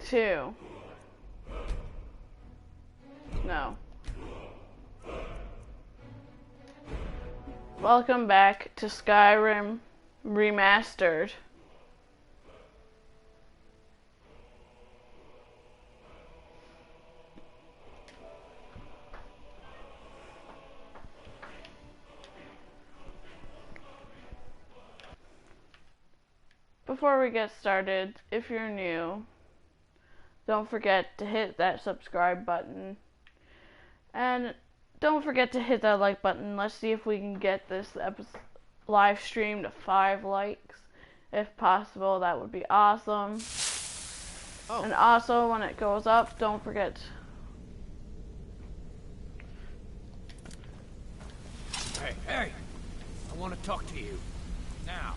2. No. Welcome back to Skyrim Remastered. Before we get started, if you're new, don't forget to hit that subscribe button. And don't forget to hit that like button. Let's see if we can get this live stream to 5 likes. If possible, that would be awesome. Oh. And also, when it goes up, don't forget. Hey! I want to talk to you. Now.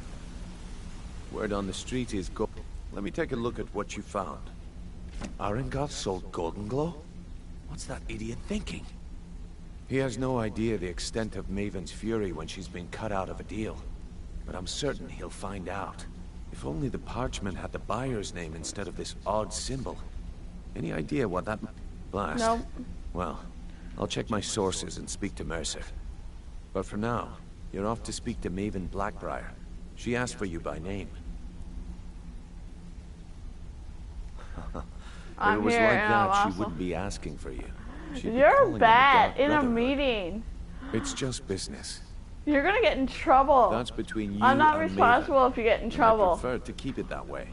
Word on the street is go. Let me take a look at what you found. Arengoth sold Golden Glow? What's that idiot thinking? He has no idea the extent of Maven's fury when she's been cut out of a deal. But I'm certain he'll find out. If only the parchment had the buyer's name instead of this odd symbol. Any idea what that... Blast? Nope. Well, I'll check my sources and speak to Mercer. But for now, you're off to speak to Maven Blackbriar. She asked for you by name. If it was like that, she wouldn't be asking for you. You're bad in a meeting. It's just business. You're gonna get in trouble. That's between you I'm not and responsible Maven. if you get in trouble. I prefer to keep it that way.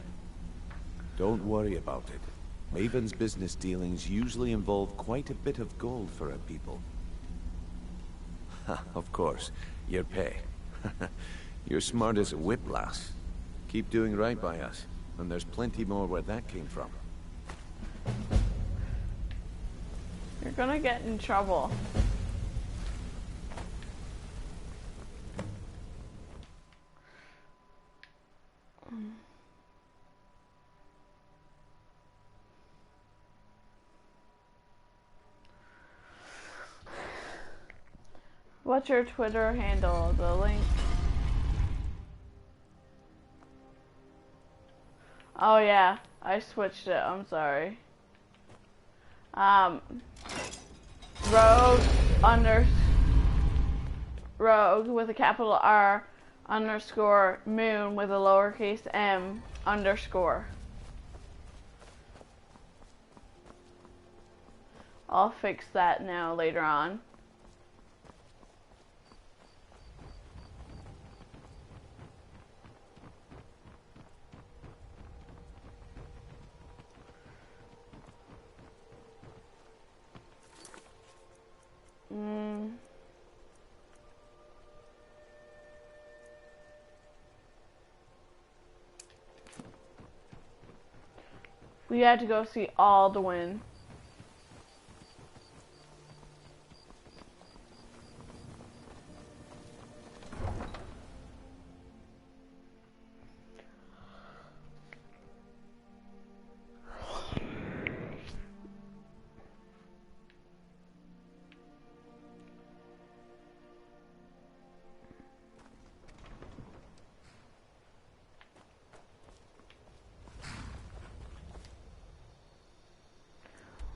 Don't worry about it. Maven's business dealings usually involve quite a bit of gold for her people. Of course, your pay. You're smart as a whip, lass. Keep doing right by us, and there's plenty more where that came from. You're gonna get in trouble. What's your Twitter handle? The link. Oh yeah, I switched it. I'm sorry. Rogue with a capital R _ moon with a lowercase m _. I'll fix that now later on. We had to go see Alduin.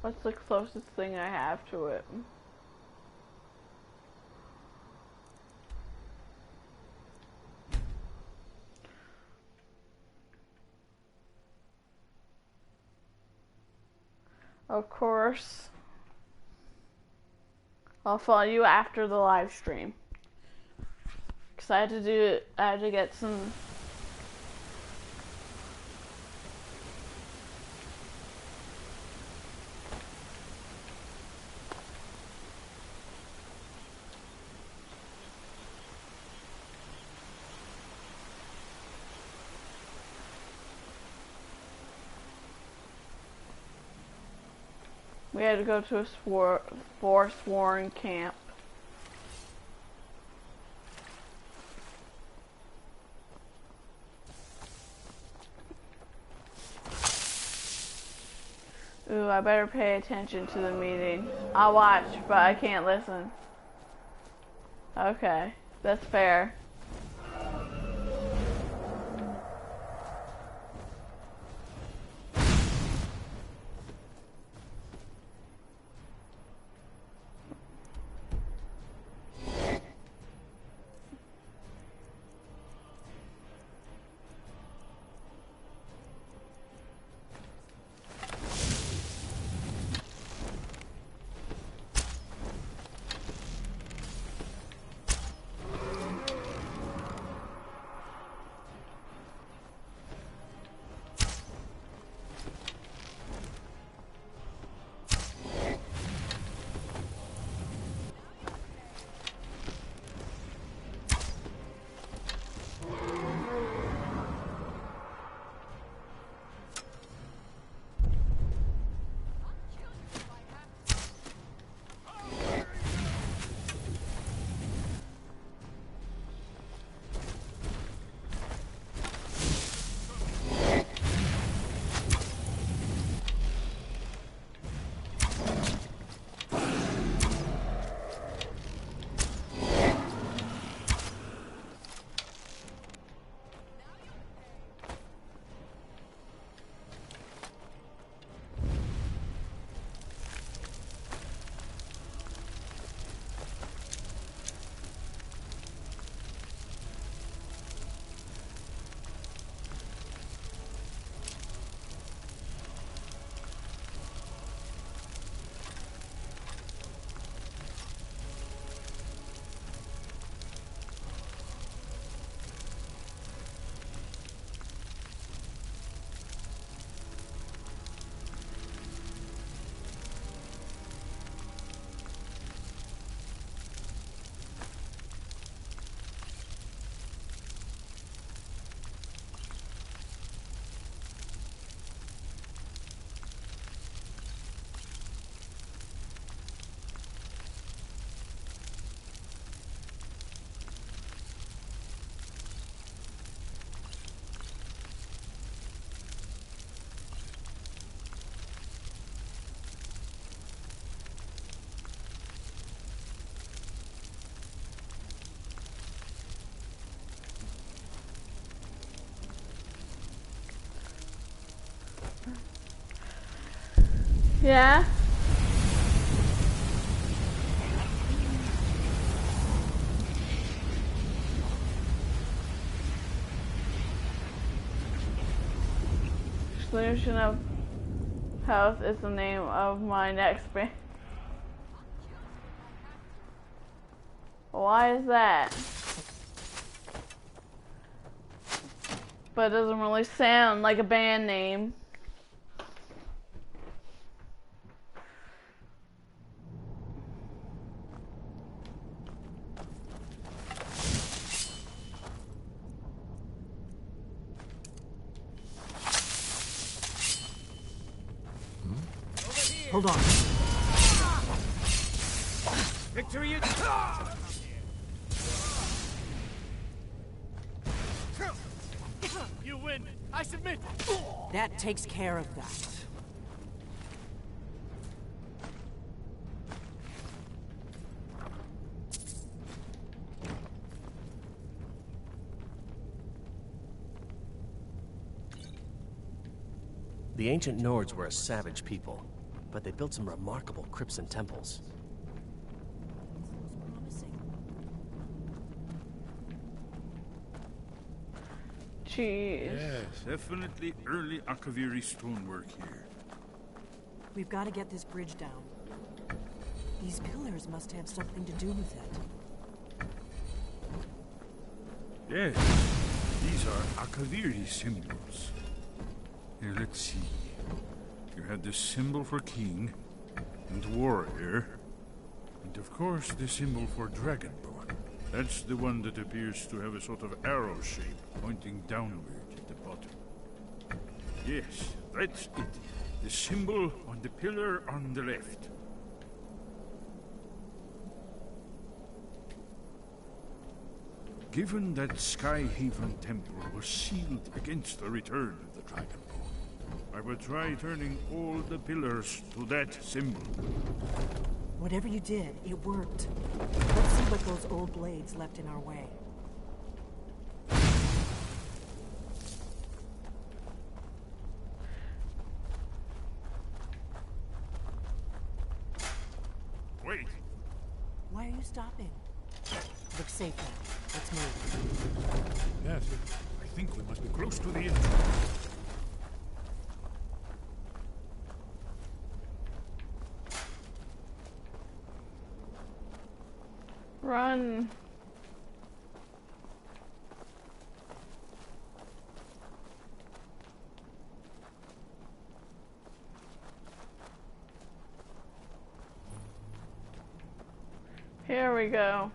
What's the closest thing I have to it? Of course, I'll follow you after the live stream. Cause I had to get some. We had to go to a Forsworn camp. Ooh, I better pay attention to the meeting. I'll watch, but I can't listen. Okay, that's fair. Yeah? Solution of Health is the name of my next band. Why is that? But it doesn't really sound like a band name. Hold on. Victory is... You win. I submit. That takes care of that. The ancient Nords were a savage people, but they built some remarkable crypts and temples. Jeez. Yes, definitely early Akaviri stonework here. We've got to get this bridge down. These pillars must have something to do with it. Yes, these are Akaviri symbols. Here, let's see. You have the symbol for king and warrior, and of course the symbol for dragonborn. That's the one that appears to have a sort of arrow shape pointing downward at the bottom. Yes, that's it. The symbol on the pillar on the left. Given that Skyhaven Temple was sealed against the return of the Dragonborn, I will try turning all the pillars to that symbol. Whatever you did, it worked. Let's see what those old blades left in our way. Wait! Why are you stopping? Look safe now. Let's move. Yes, I think we must be close to the entrance. Run. Here we go.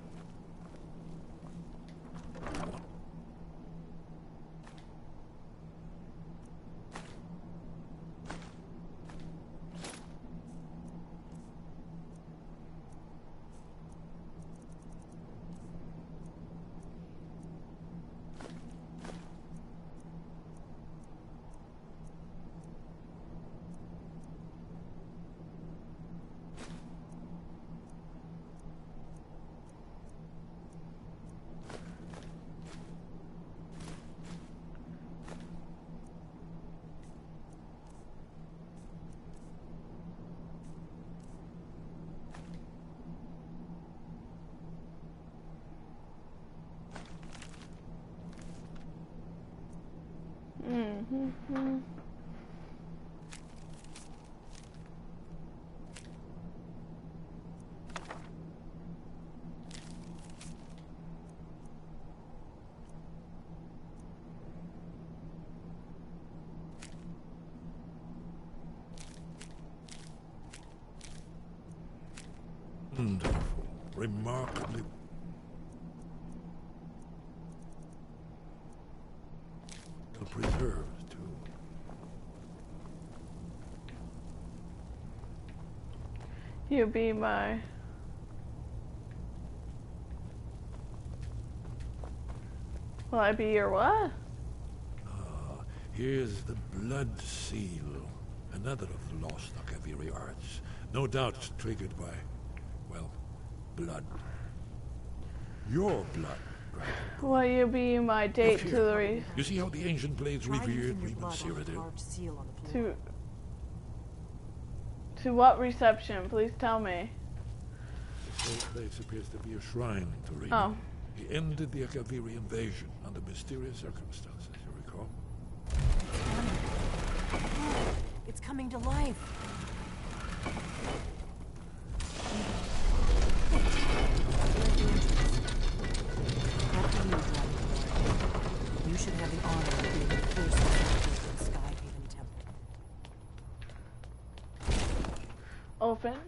Mm-hmm. Wonderful, remarkably. Well preserved, too. You be my... Will I be your what? Ah, here's the blood seal. Another of the lost Akaviri arts. No doubt triggered by, well, blood. Your blood, Dragon. Will you be my date to the You see how the ancient blades Try revered using your blood on the Remastered? carved seal on the floor. To what reception? Please tell me. This whole place appears to be a shrine to Rima. Oh. He ended the Akaviri invasion under mysterious circumstances, you recall? It's coming to life. After you, Dragonborn, you should have the honor of being the first to enter the Skyhaven Temple. Open.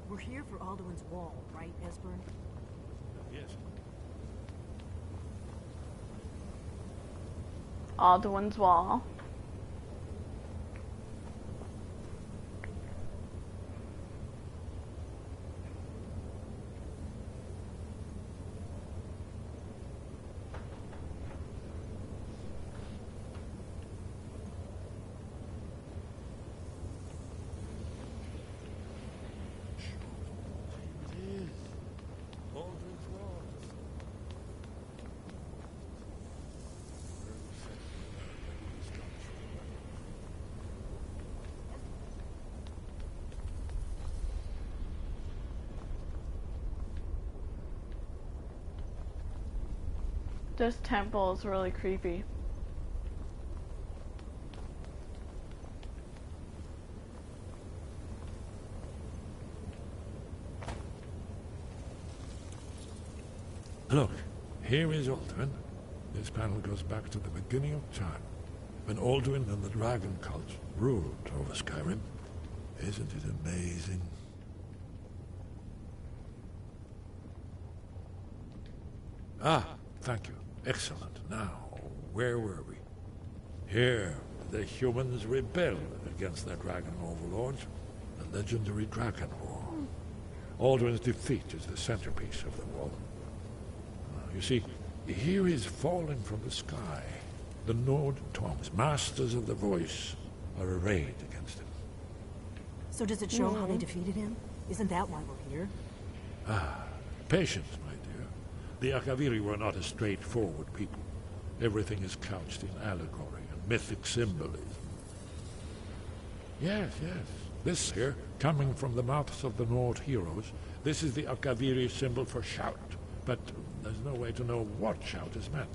We're here for Alduin's wall, right, Esbern? Yes. Alduin's wall. This temple is really creepy. Look, here is Alduin. This panel goes back to the beginning of time, when Alduin and the dragon cult ruled over Skyrim. Isn't it amazing? Ah, thank you. Excellent. Now, where were we? Here, the humans rebelled against their dragon overlords, the legendary Dragon War. Alduin's defeat is the centerpiece of the wall. You see, here is falling from the sky. The Nord tongues, masters of the voice, are arrayed against him. So does it show how they defeated him? Isn't that why we're here? Ah, patience, my dear. The Akaviri were not a straightforward people. Everything is couched in allegory and mythic symbolism. Yes, yes. This here, coming from the mouths of the Nord heroes, this is the Akaviri symbol for shout. But there's no way to know what shout is meant.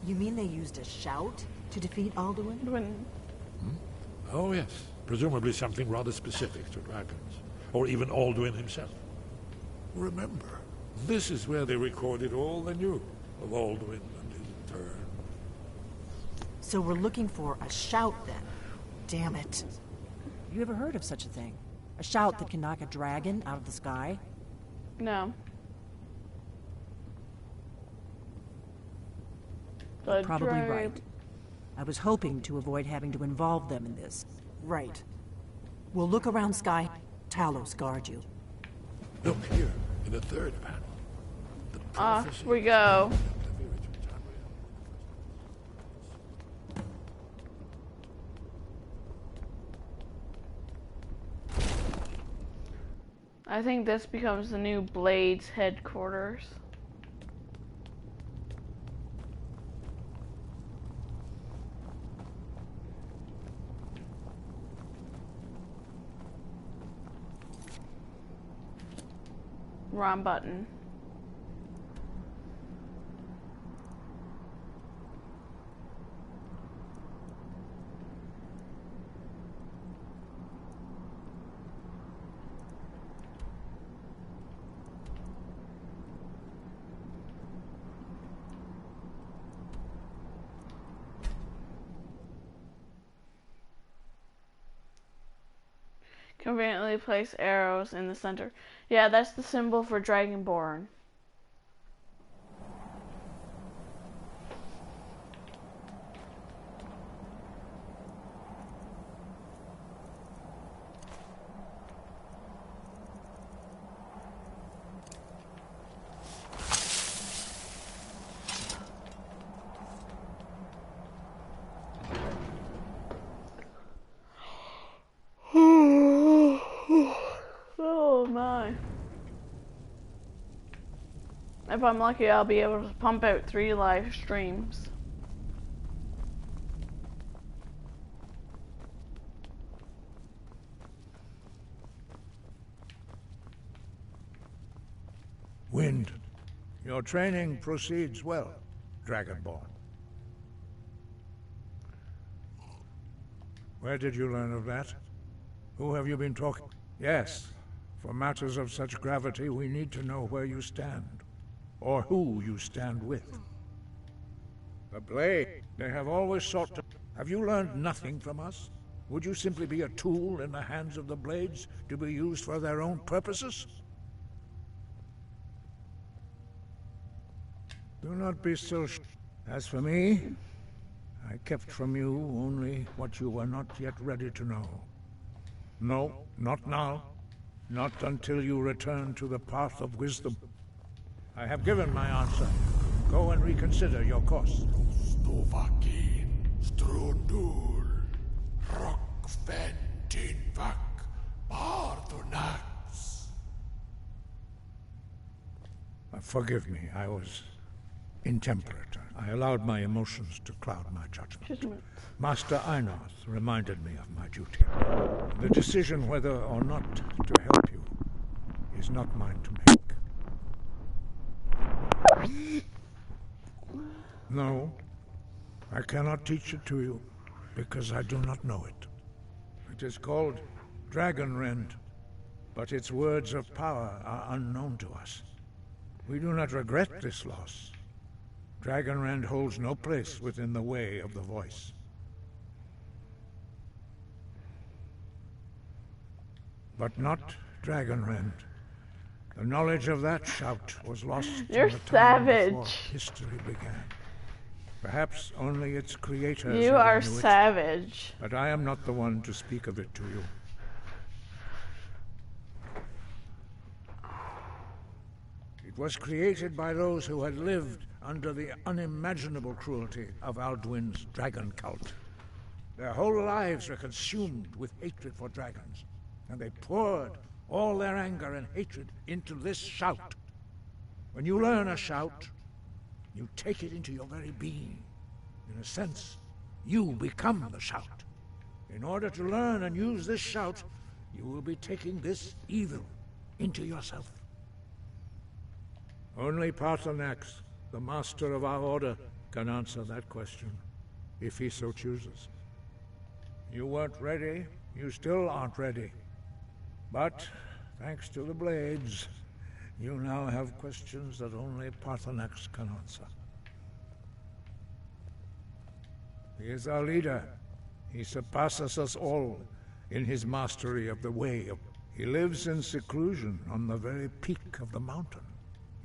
You mean they used a shout to defeat Alduin? Oh, yes. Presumably something rather specific to dragons. Or even Alduin himself. Remember, this is where they recorded all they knew of Alduin and his turn. So we're looking for a shout then. Damn it. You ever heard of such a thing? A shout that can knock a dragon out of the sky? No. You're probably right. I was hoping to avoid having to involve them in this. Right. We'll look around Sky. Talos guard you. Look here, in the third panel. The Off we go. I think this becomes the new Blade's headquarters. Wrong button. Conveniently place arrows in the center. Yeah, that's the symbol for Dragonborn. Oh my. If I'm lucky, I'll be able to pump out 3 live streams. Wind, your training proceeds well, Dragonborn. Where did you learn of that? Who have you been talking? Yes, for matters of such gravity, we need to know where you stand, or who you stand with. The Blade, they have always sought to... Have you learned nothing from us? Would you simply be a tool in the hands of the Blades to be used for their own purposes? Do not be so As for me, I kept from you only what you were not yet ready to know. No, not now. Not until you return to the path of wisdom. I have given my answer. Go and reconsider your course. Stovakin, Strundur, Rockventinvak, Bardonax. Forgive me, I was intemperate. I allowed my emotions to cloud my judgment. Master Einarth reminded me of my duty. The decision whether or not to help you is not mine to make. No, I cannot teach it to you, because I do not know it. It is called Dragonrend, but its words of power are unknown to us. We do not regret this loss. Dragonrend holds no place within the way of the voice. But not Dragonrend. The knowledge of that shout was lost You're in the time before savage. history began. Perhaps only its creators You ever are knew it, savage. but I am not the one to speak of it to you. It was created by those who had lived under the unimaginable cruelty of Alduin's dragon cult. Their whole lives were consumed with hatred for dragons, and they poured all their anger and hatred into this shout. When you learn a shout, you take it into your very being. In a sense, you become the shout. In order to learn and use this shout, you will be taking this evil into yourself. Only Paarthurnax, the master of our order, can answer that question, if he so chooses. You weren't ready, you still aren't ready. But, thanks to the Blades, you now have questions that only Paarthurnax can answer. He is our leader. He surpasses us all in his mastery of the way. He lives in seclusion on the very peak of the mountain.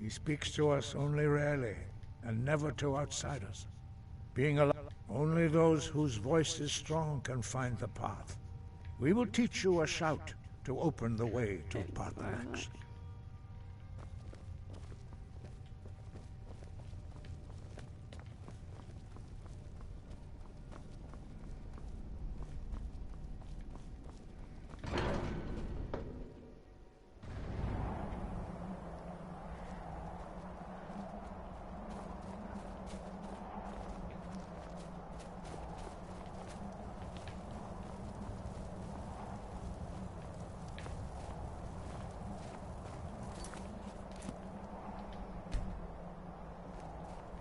He speaks to us only rarely, and never to outsiders. Being alive, only those whose voice is strong can find the path. We will teach you a shout to open the way to Paarthurnax.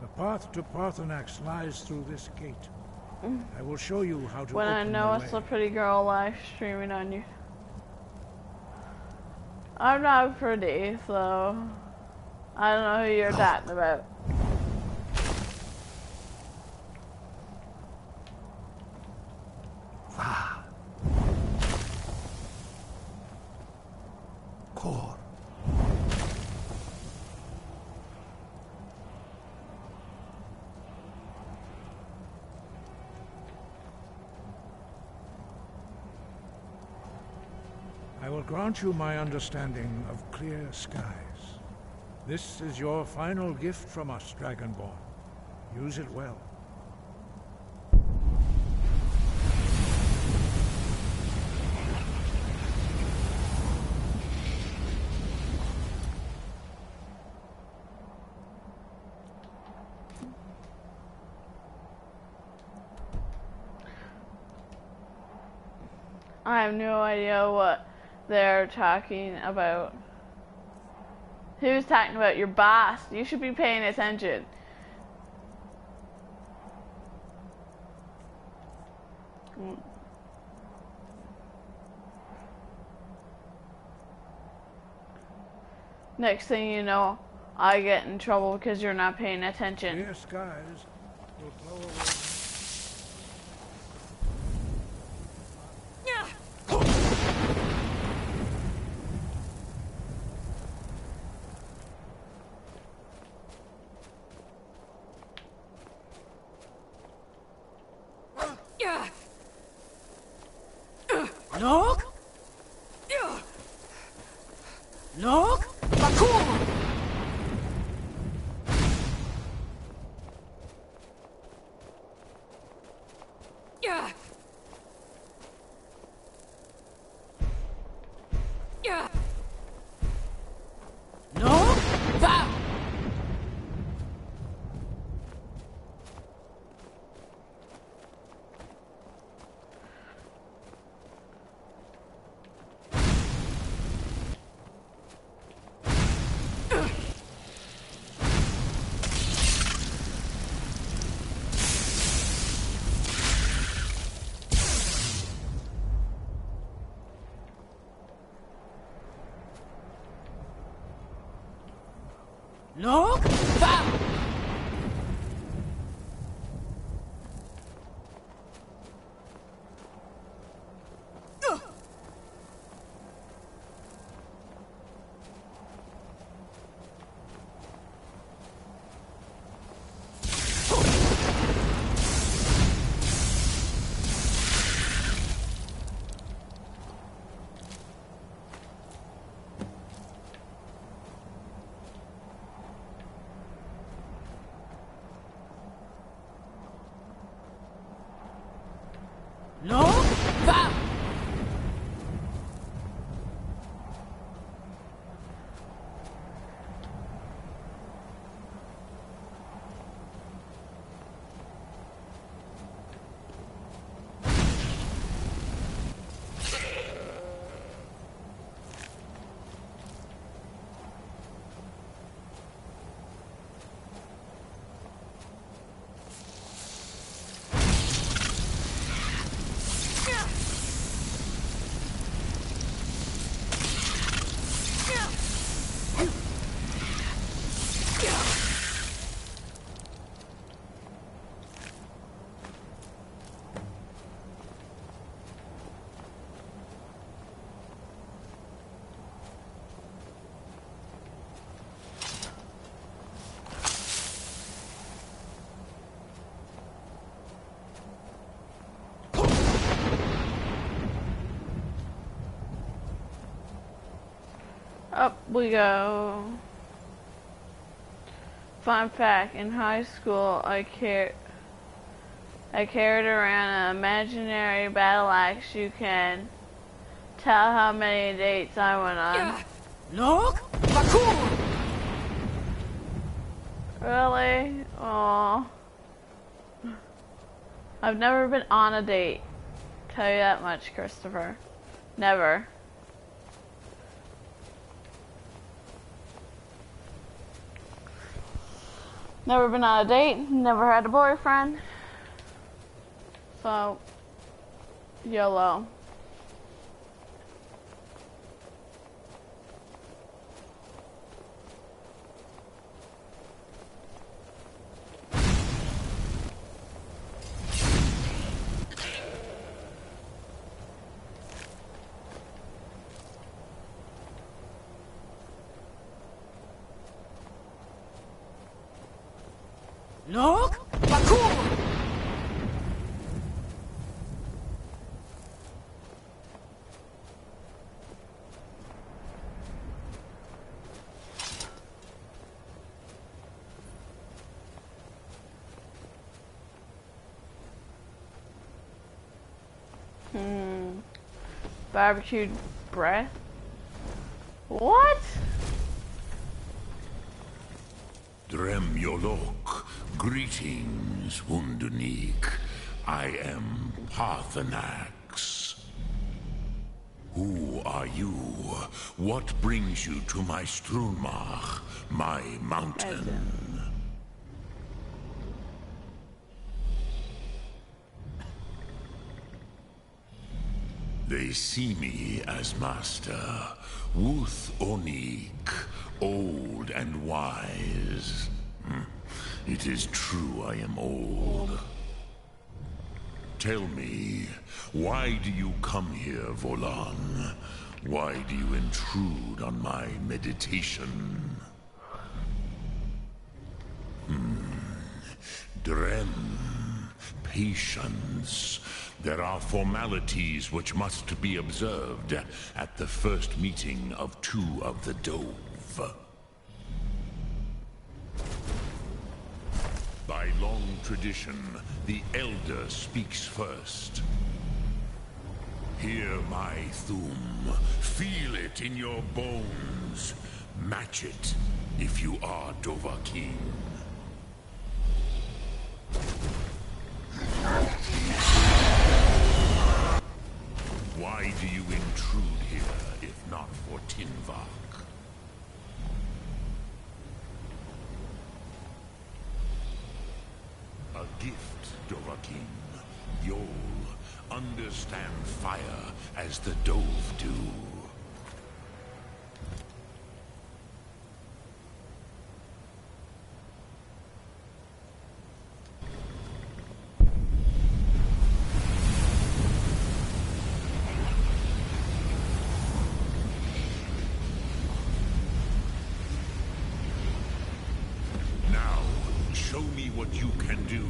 The path to Paarthurnax lies through this gate. I will show you how to When I open know the it's way. a pretty girl live streaming on you. I'm not pretty, so I don't know who you're talking about. I will grant you my understanding of clear skies. This is your final gift from us, Dragonborn. Use it well. I have no idea what they're talking about. Who's talking about your boss? You should be paying attention. Next thing you know, I get in trouble because you're not paying attention. Clear skies will blow away. Look! Look! Bakur! Look! Va! Look! Va! Look! Va! Up we go. Fun fact, in high school I carried around an imaginary battle axe. You can tell how many dates I went on. Look! Bakur! Really? Aw. I've never been on a date. Tell you that much, Christopher. Never. Never been on a date, never had a boyfriend. So, YOLO. Look! Bakur! Barbecued breath? What? Drem Yolok, greetings, Wundunik. I am Parthenax. Who are you? What brings you to my Strunmach, my mountain? They see me as master, Wuth Onik, old and wise. It is true I am old. Tell me, why do you come here, Volan? Why do you intrude on my meditation? Drem, patience. There are formalities which must be observed at the first meeting of two of the Dove. By long tradition, the Elder speaks first. Hear my Thum. Feel it in your bones. Match it if you are Dovahkiin. Why do you intrude here, if not for Tinvak? A gift, Dovahkiin. You'll understand fire as the Dove do. What you can do.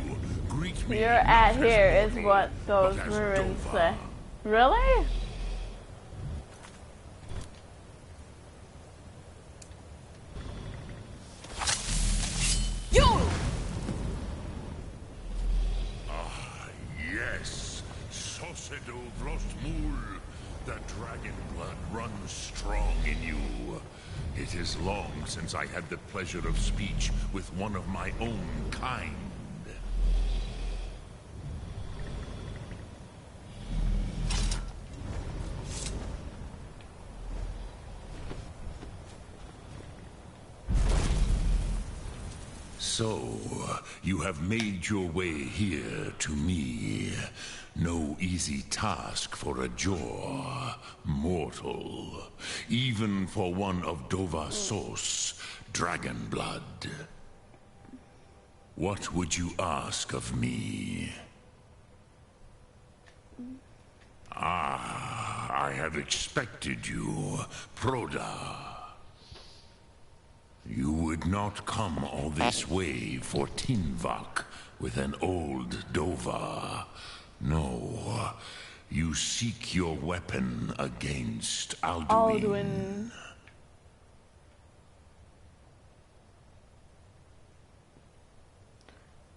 Greet me. You're at here is what those ruins say. Really? You! Ah, yes. Sosedo Vrostmul. The dragon blood runs strong in you. It is long since I had the pleasure of speech with one of my own kind. So, you have made your way here to me. No easy task for a Jor, mortal. Even for one of Dovahsos, dragon blood. What would you ask of me? Ah, I have expected you, Proda. You would not come all this way for Tinvak with an old Dova. No, you seek your weapon against Alduin.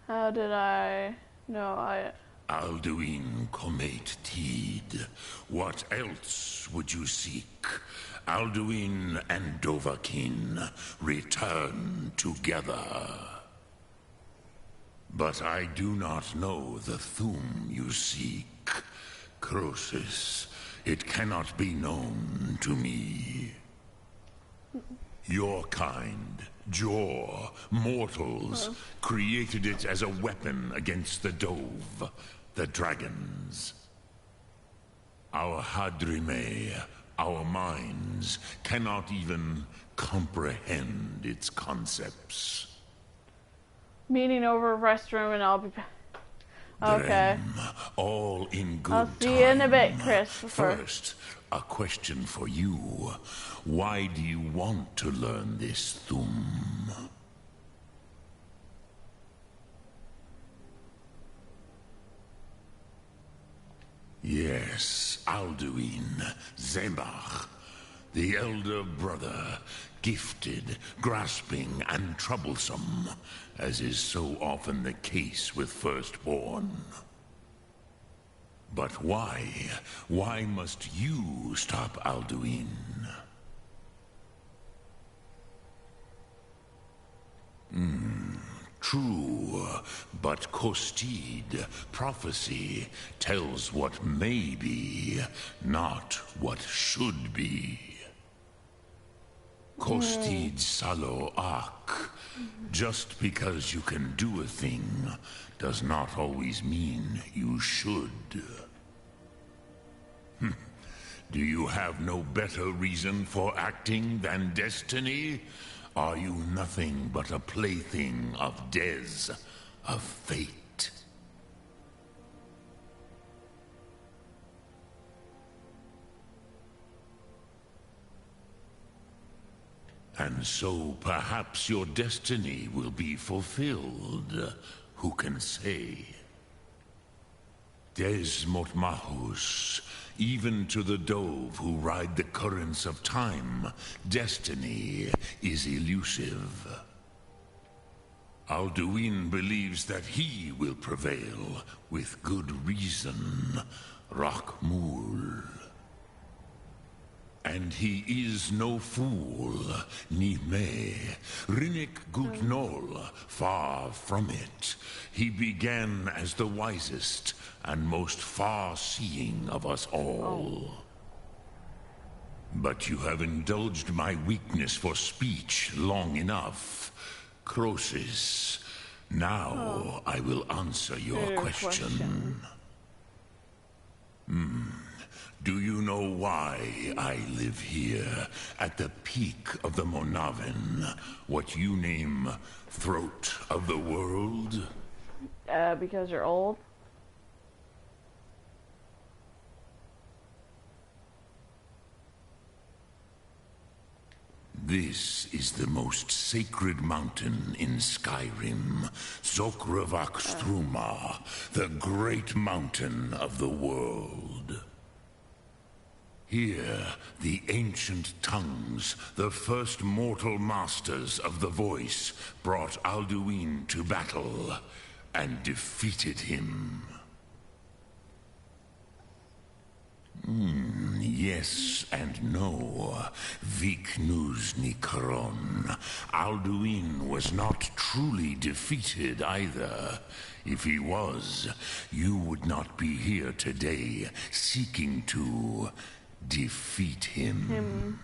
How did I know Alduin Comate Tid. What else would you seek? Alduin and Dovahkiin return together. But I do not know the Thum you seek. Croesus, it cannot be known to me. Your kind, Jor, mortals, created it as a weapon against the Dove, the dragons. Our Hadrime, our minds, cannot even comprehend its concepts. Meeting over a restroom and I'll be back. Okay. All in good I'll see you in a bit, time. Christopher. First, a question for you. Why do you want to learn this Thum? Yes, Alduin, Zemach, the elder brother, gifted, grasping, and troublesome, as is so often the case with firstborn. But why? Why must you stop Alduin? True, but Kostid, prophecy, tells what may be, not what should be. Kostid Salo Ak. Just because you can do a thing does not always mean you should. Do you have no better reason for acting than destiny? Are you nothing but a plaything of Des, of fate? And so perhaps your destiny will be fulfilled. Who can say? Des Motmahus, even to the dove who ride the currents of time, destiny is elusive. Alduin believes that he will prevail, with good reason, Rakmul. And he is no fool, ni me, Rinnik Gutnol, far from it. He began as the wisest and most far-seeing of us all. But you have indulged my weakness for speech long enough. Croesus, now I will answer your question. Do you know why I live here, at the peak of the Monavin, what you name throat of the world? Because you're old? This is the most sacred mountain in Skyrim, Zokravak Struma, the great mountain of the world. Here, the ancient tongues, the first mortal masters of the voice, brought Alduin to battle and defeated him. Yes and no. Viknuz Nikaron. Alduin was not truly defeated either. If he was, you would not be here today seeking to defeat him.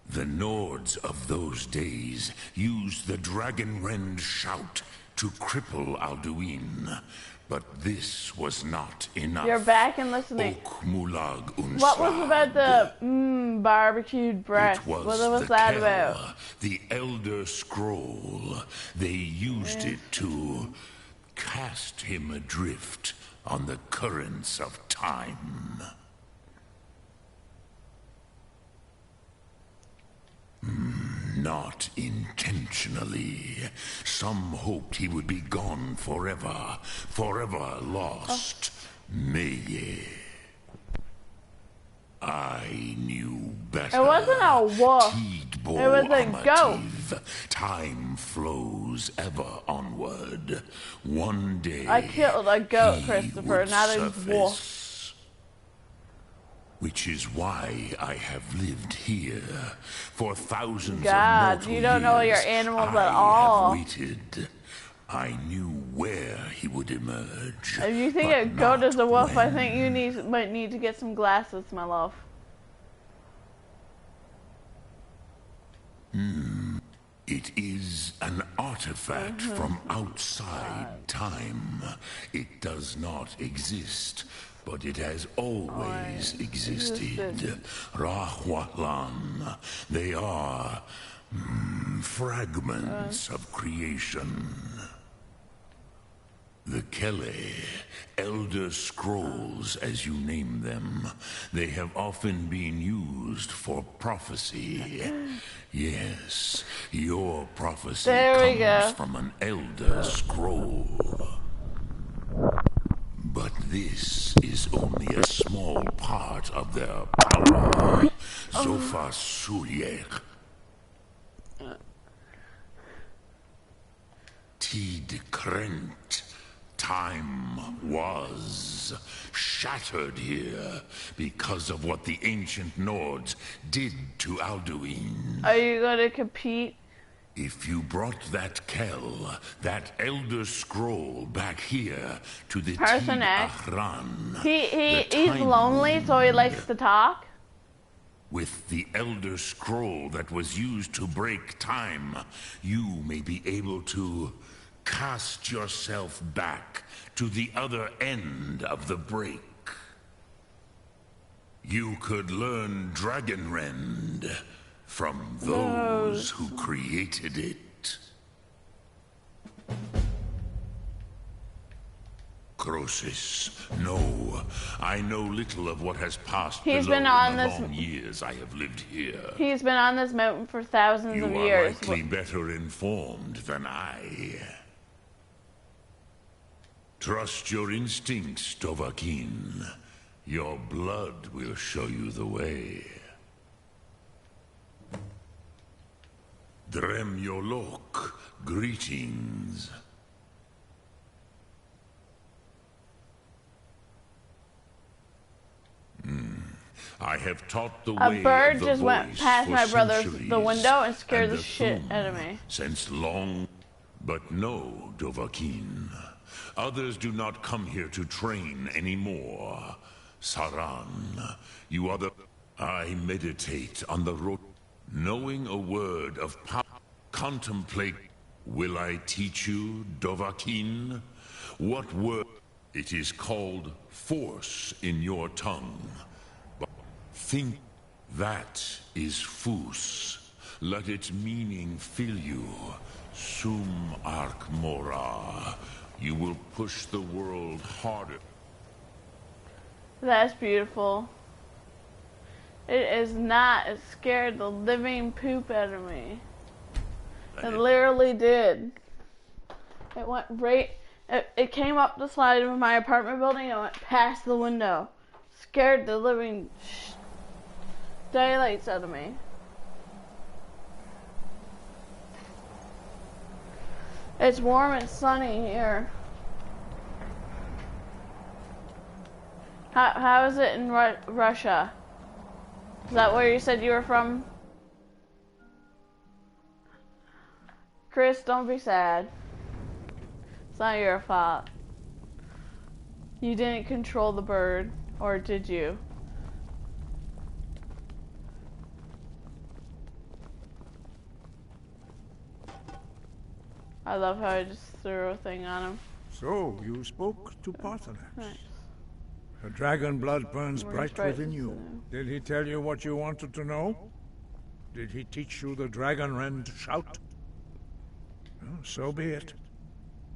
The Nords of those days used the Dragonrend shout to cripple Alduin. But this was not enough. You're back and listening. What was about the barbecued breast? What was that about? The Elder Scroll. They used it to cast him adrift on the currents of time. Not intentionally. Some hoped he would be gone forever, forever lost. Meye. I knew better. It wasn't a wolf. It was a goat. Time flows ever onward. One day I killed a goat, Christopher, not a wolf. Which is why I have lived here for thousands of mortal you don't know your years. animals I at all. have waited. I knew where he would emerge. If you think a goat is a wolf, I think you might need to get some glasses, my love. It is an artifact from outside time. It does not exist. But it has always existed. Rahwatlan. They are fragments of creation. The Kele, Elder Scrolls, as you name them, they have often been used for prophecy. Yes, your prophecy comes from an Elder Scroll. But this is only a small part of their power. Zofa Sulyek. Tid Krent. Time was shattered here because of what the ancient Nords did to Alduin. Are you gonna compete? If you brought that Kell, that Elder Scroll, back here to the Person Ti X. Ahran, He's lonely, so he likes to talk. with the Elder Scroll that was used to break time, you may be able to cast yourself back to the other end of the break. You could learn Dragonrend from those who created it. Croesus, no. I know little of what has passed below in the long years I have lived here. He's been on this mountain for thousands of years. You are likely better informed than I. Trust your instincts, Dovahkiin. Your blood will show you the way. Drem Yolok, greetings. I have taught the way A bird of the just went voice past for my brother's centuries, the window and scared and the shit Thum out of me. Since long, but no, Dovahkiin. Others do not come here to train anymore. Saran, you are the... I meditate on the road. Knowing a word of power, contemplate. Will I teach you, Dovahkiin? What word? It is called force in your tongue. But think that is Fus. Let its meaning fill you. Sum Ark Mora. You will push the world harder. That's beautiful. It is not. It scared the living poop out of me. It literally did. It went right... It came up the slide of my apartment building and went past the window. Scared the living daylights out of me. It's warm and sunny here. How is it in Russia? Is that where you said you were from? Chris, don't be sad. It's not your fault. You didn't control the bird, or did you? I love how I just threw a thing on him. So, you spoke to Parthenax. Nice. The dragon blood burns More bright sprite within you. Did he tell you what you wanted to know? Did he teach you the Dragonrend shout? Well, so be it.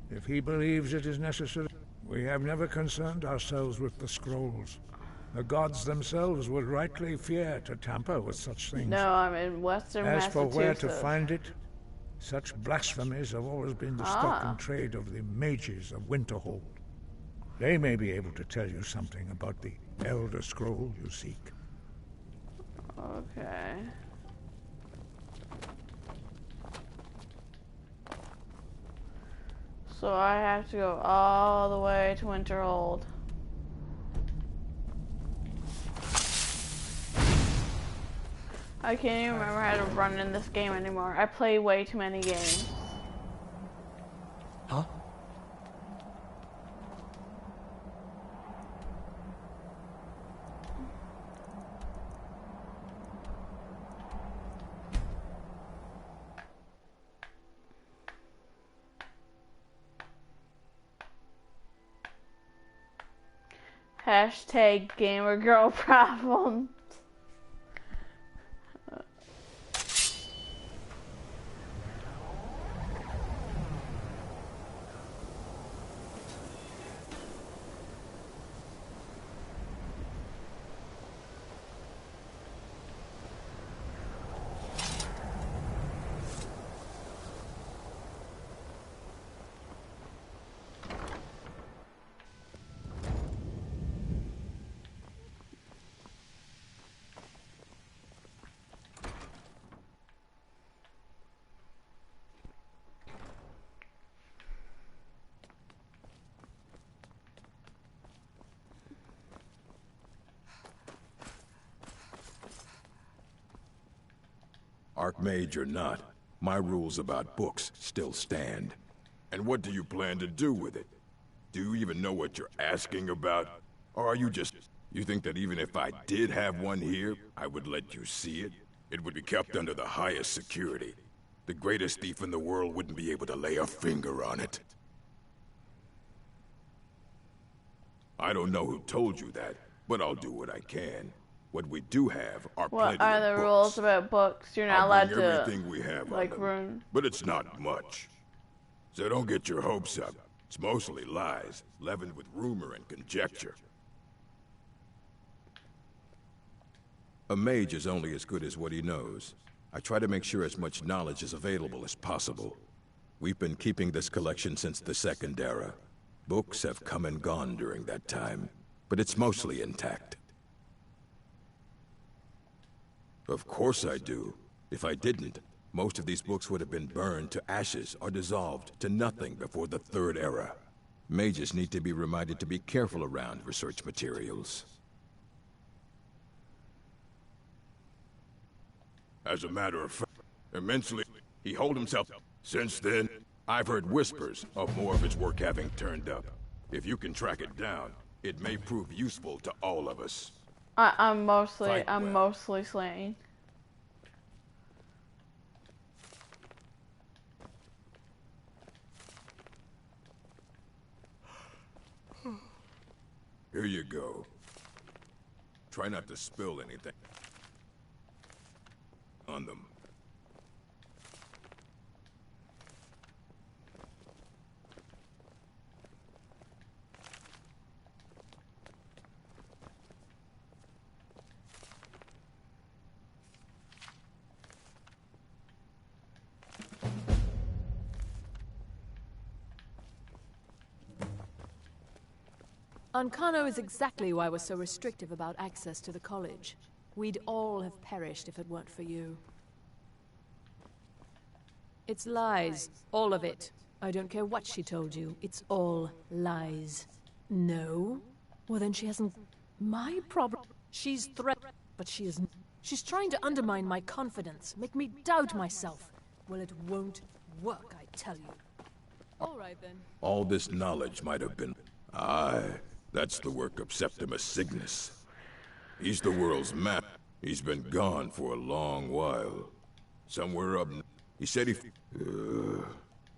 If he believes it is necessary, we have never concerned ourselves with the scrolls. The gods themselves would rightly fear to tamper with such things. No, I'm in Western As Massachusetts. for where to find it, such blasphemies have always been the stock and trade of the mages of Winterhold. They may be able to tell you something about the Elder Scroll you seek. Okay. So I have to go all the way to Winterhold. I can't even remember how to run in this game anymore. I play way too many games. Huh? Hashtag gamer girl problem. Archmage or not, my rules about books still stand. And what do you plan to do with it? Do you even know what you're asking about? Or are you just... You think that even if I did have one here, I would let you see it? It would be kept under the highest security. The greatest thief in the world wouldn't be able to lay a finger on it. I don't know who told you that, but I'll do what I can. What we do have are plenty What are the of books. rules about books? You're not I'll allowed bring to, everything we have like, on them, ruin. but it's not much. So don't get your hopes up. It's mostly lies, leavened with rumor and conjecture. A mage is only as good as what he knows. I try to make sure as much knowledge is available as possible. We've been keeping this collection since the Second Era. Books have come and gone during that time, but it's mostly intact. Of course I do. If I didn't, most of these books would have been burned to ashes or dissolved to nothing before the Third Era. Mages need to be reminded to be careful around research materials. As a matter of fact, immensely, he holed himself. Since then, I've heard whispers of more of his work having turned up. If you can track it down, it may prove useful to all of us. I'm mostly Fight well. mostly slaying. Here you go. Try not to spill anything on them. Ancano is exactly why we're so restrictive about access to the college. We'd all have perished if it weren't for you. It's lies. All of it. I don't care what she told you. It's all lies. No? Well, then she hasn't... My problem... She's but she isn't. She's trying to undermine my confidence, make me doubt myself. Well, it won't work, I tell you. All right, then. All this knowledge might have been... Aye, that's the work of Septimus Cygnus. He's the world's map. He's been gone for a long while. Somewhere up... He said he...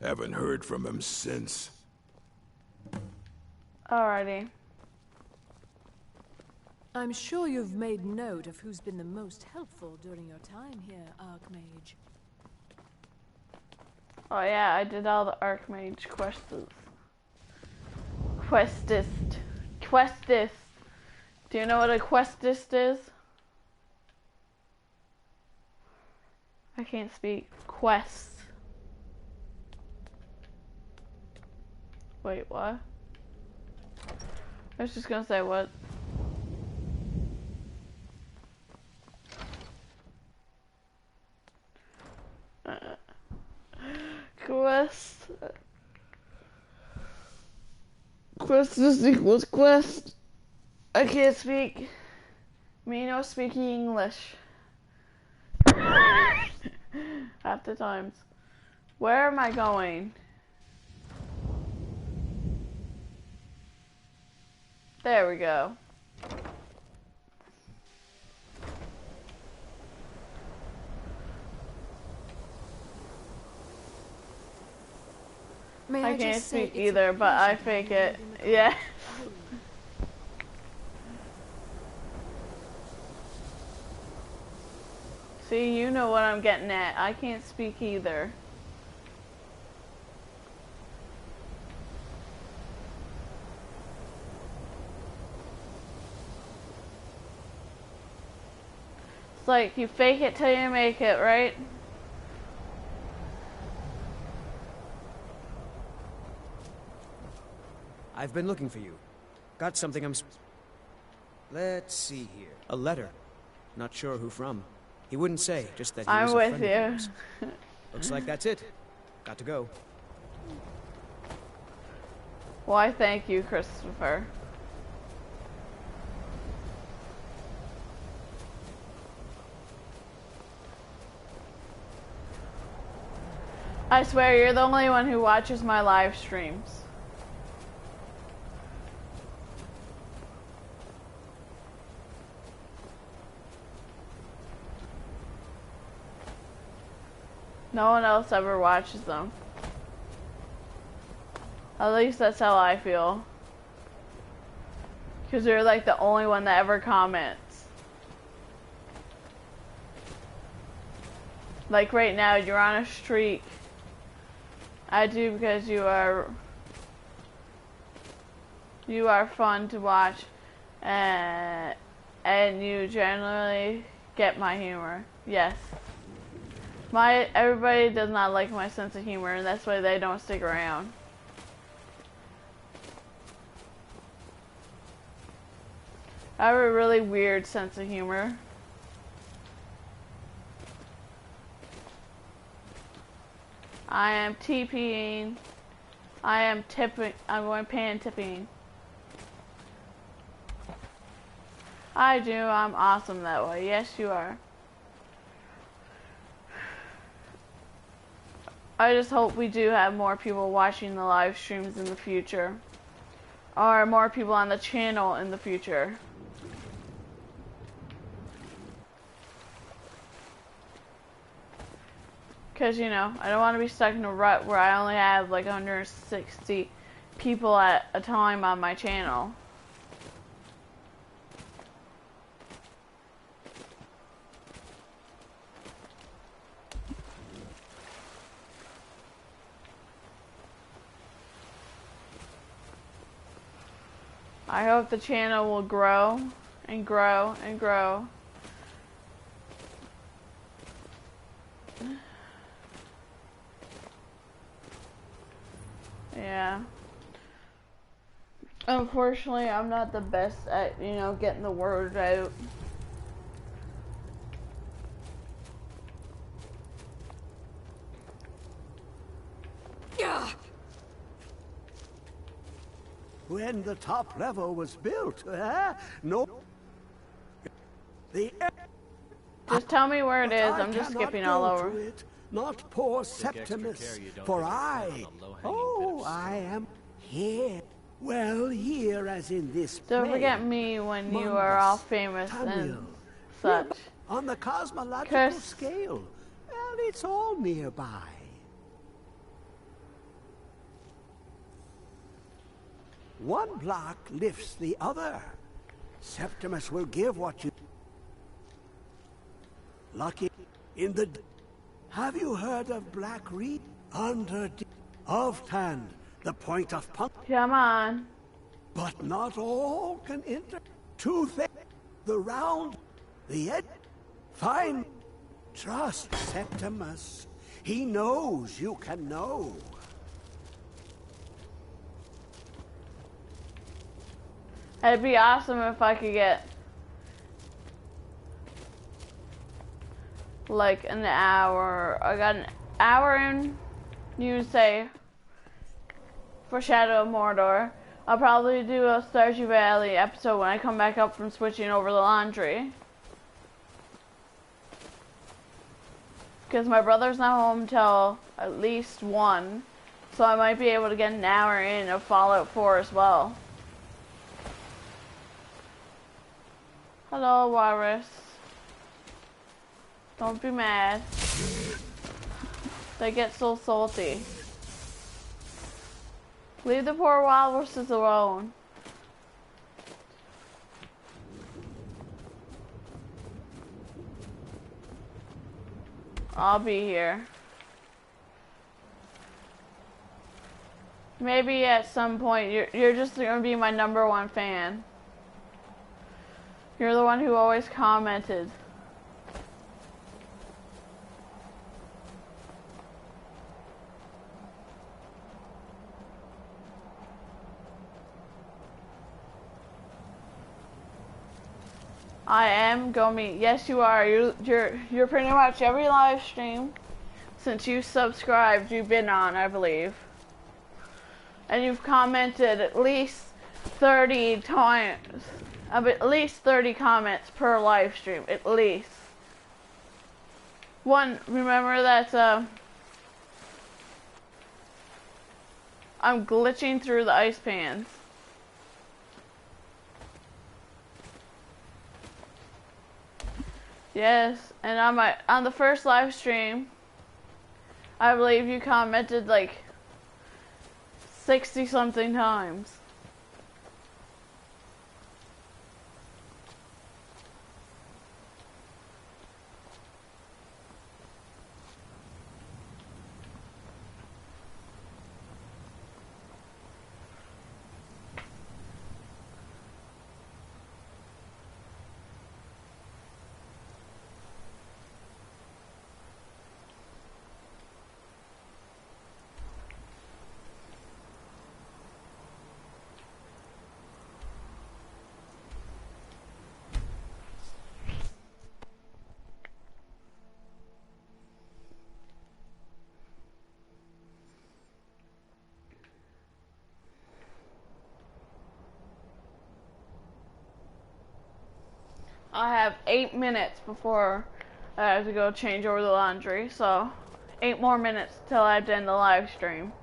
haven't heard from him since. Alrighty. I'm sure you've made note of who's been the most helpful during your time here, Archmage. Oh yeah, I did all the Archmage Questist. Do you know what a Questist is? I can't speak. Quests. Wait, what? I was just gonna say what? Quest is equals quest. I can't speak. Me no speaking English. Half the times. Where am I going? There we go. I can't speak either, but I fake it. Yeah. See, you know what I'm getting at. I can't speak either. It's like you fake it till you make it, right? I've been looking for you. Got something Let's see here. A letter. Not sure who from. He wouldn't say, just that he was a friend of yours. Looks like that's it. Got to go. Why, thank you, Christopher. I swear, you're the only one who watches my live streams. No one else ever watches them. At least that's how I feel. Because you're like the only one that ever comments. Like right now, you're on a streak. I do because you are fun to watch, and you generally get my humor. Yes. Everybody does not like my sense of humor, and that's why they don't stick around. I have a really weird sense of humor. I am TPing. I am tipping. I'm going pan tipping. I do. I'm awesome that way. Yes, you are. I just hope we do have more people watching the live streams in the future. Or more people on the channel in the future. Because, you know, I don't want to be stuck in a rut where I only have like 160 people at a time on my channel. I hope the channel will grow and grow and grow. Yeah. Unfortunately, I'm not the best at, you know, getting the word out. When the top level was built, no. Just tell me where it is. I'm just skipping all over. It, not poor Septimus, for I am here. Well, here as in this Don't play, forget me when you are all famous and such. On the cosmological scale, well, it's all nearby. One block lifts the other. Septimus will give what you... Lucky in the... Have you heard of Black Reed? Under... Of Tand, the point of punk... Come on. But not all can enter. Two things. The round, the edge. Fine. Trust Septimus. He knows you can know. It'd be awesome if I could get like an hour. I got an hour in, you say, for Shadow of Mordor. I'll probably do a Stardew Valley episode when I come back up from switching over the laundry. Because my brother's not home till at least 1, so I might be able to get an hour in of Fallout 4 as well. Hello, Walrus. Don't be mad. They get so salty. Leave the poor walruses alone. I'll be here. Maybe at some point you're just gonna be my #1 fan. You're the one who always commented. I am Gomi. Yes, you are. You're pretty much every live stream since you subscribed. You've been on, I believe, and you've commented at least 30 times. At least 30 comments per live stream, at least. Remember that I'm glitching through the ice pans. Yes, and on the first live stream, I believe you commented like 60 something times. I have 8 minutes before I have to go change over the laundry, so 8 more minutes till I have to end the live stream.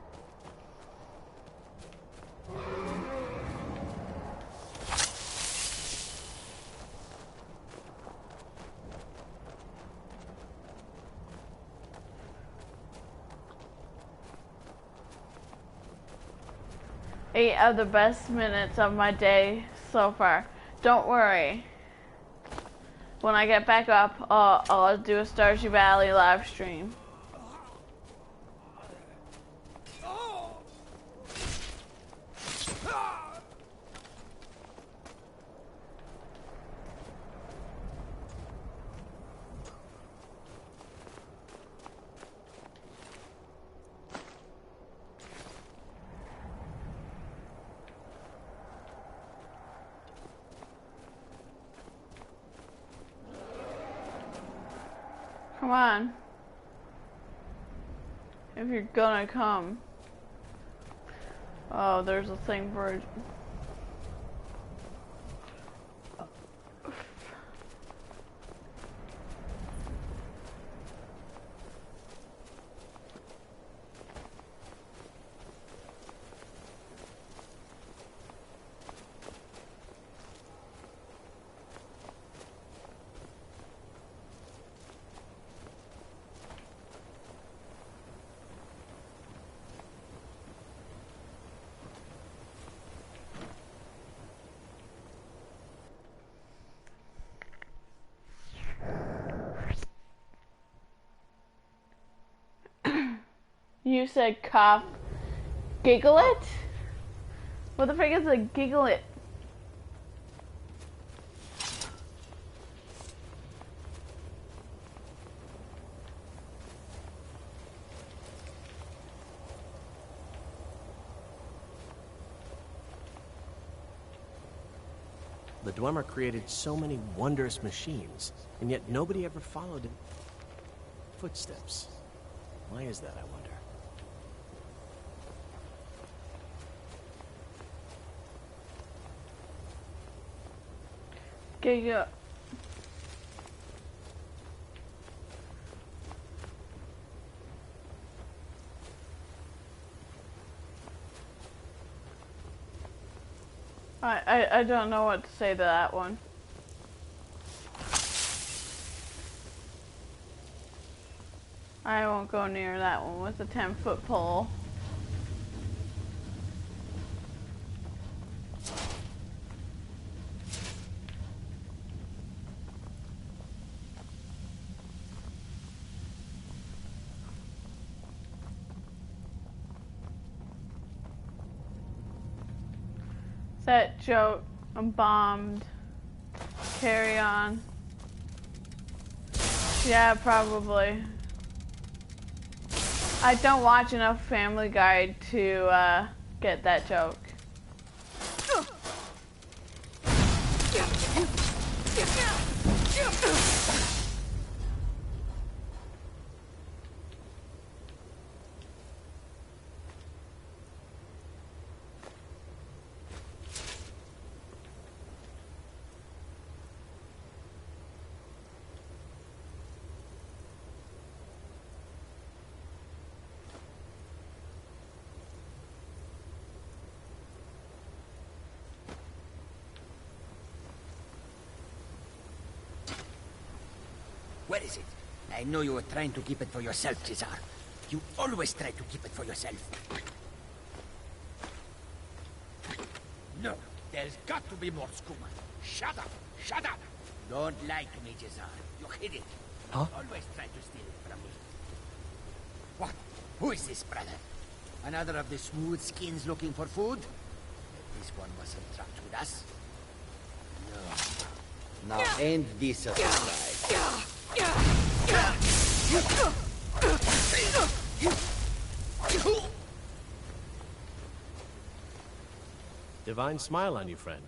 Eight of the best minutes of my day so far. Don't worry. When I get back up, I'll do a Stardew Valley live stream. Come on. If you're gonna come. Oh, there's a thing for it. You said cough. Giggle it? What the frick is a giggle it? The Dwemer created so many wondrous machines, and yet nobody ever followed in footsteps. Why is that, I wonder? Giggle. I don't know what to say to that one. I won't go near that one with a 10-foot pole. That joke, I'm bombed. Carry on. Yeah, probably. I don't watch enough Family Guy to get that joke. Where is it? I know you were trying to keep it for yourself, Cesar. You always try to keep it for yourself. No, there's got to be more skooma. Shut up! Shut up! Don't lie to me, Cesar. You hid it. Huh? You always try to steal it from me. What? Who is this, brother? Another of the smooth skins looking for food? This one wasn't trapped with us. No. Now ain't this a surprise? Divine smile on you, friend.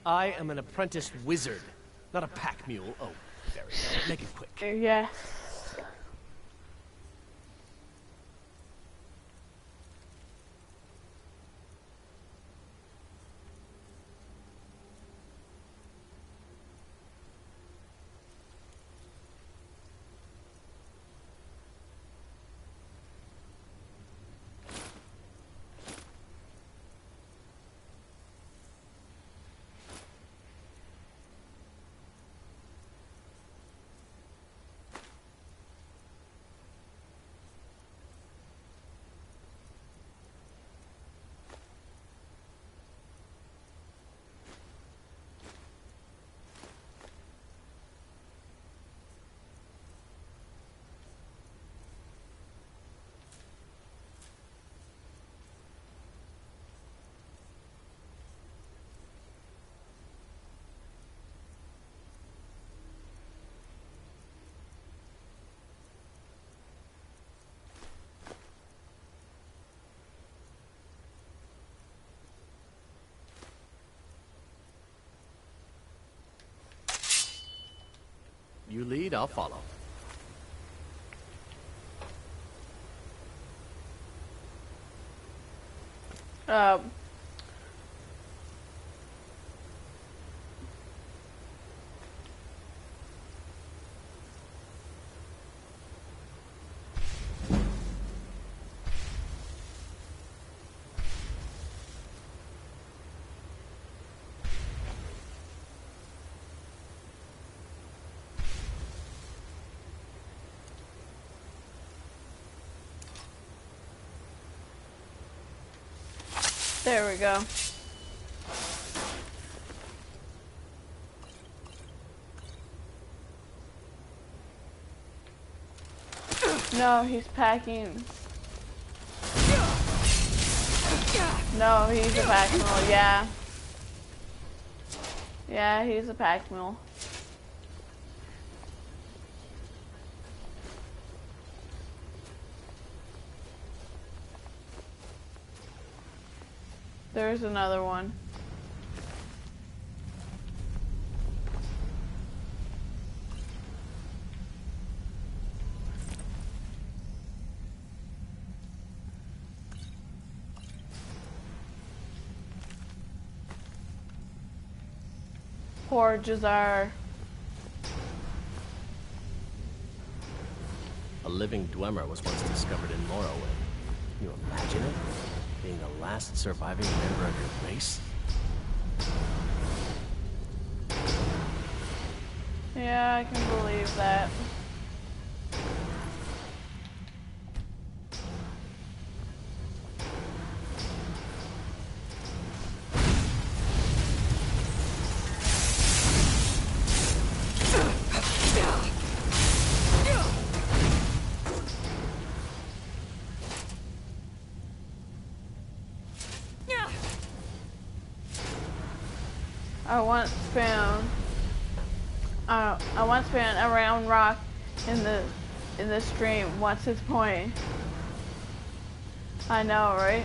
I am an apprentice wizard, not a pack mule. Oh, very well. Make it quick. Yeah. You lead, I'll follow. There we go. No, he's packing. No, he's a pack mule, yeah. Yeah, he's a pack mule. There's another one. Poor Jazar. A living Dwemer was once discovered in Morrowind. Can you imagine it? Being the last surviving member of your race? Yeah, I can believe that. I once found a round rock in the stream. What's its point? I know, right?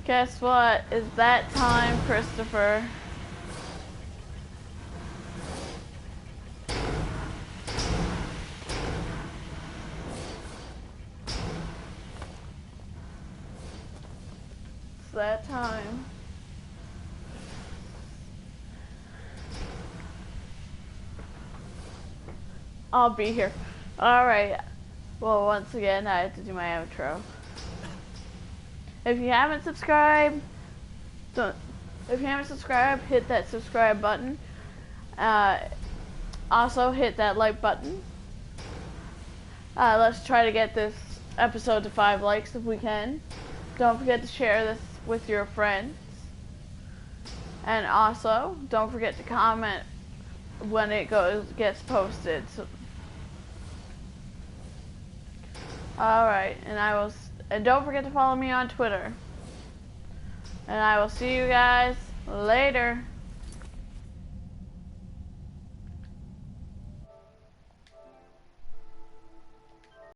Guess what? It's that time, Christopher. That time. I'll be here. Alright. Well, once again, I have to do my outro. If you haven't subscribed, hit that subscribe button. Also, hit that like button. Let's try to get this episode to 5 likes if we can. Don't forget to share this with your friends. And also, don't forget to comment when it gets posted. So, alright, and don't forget to follow me on Twitter. And I will see you guys later.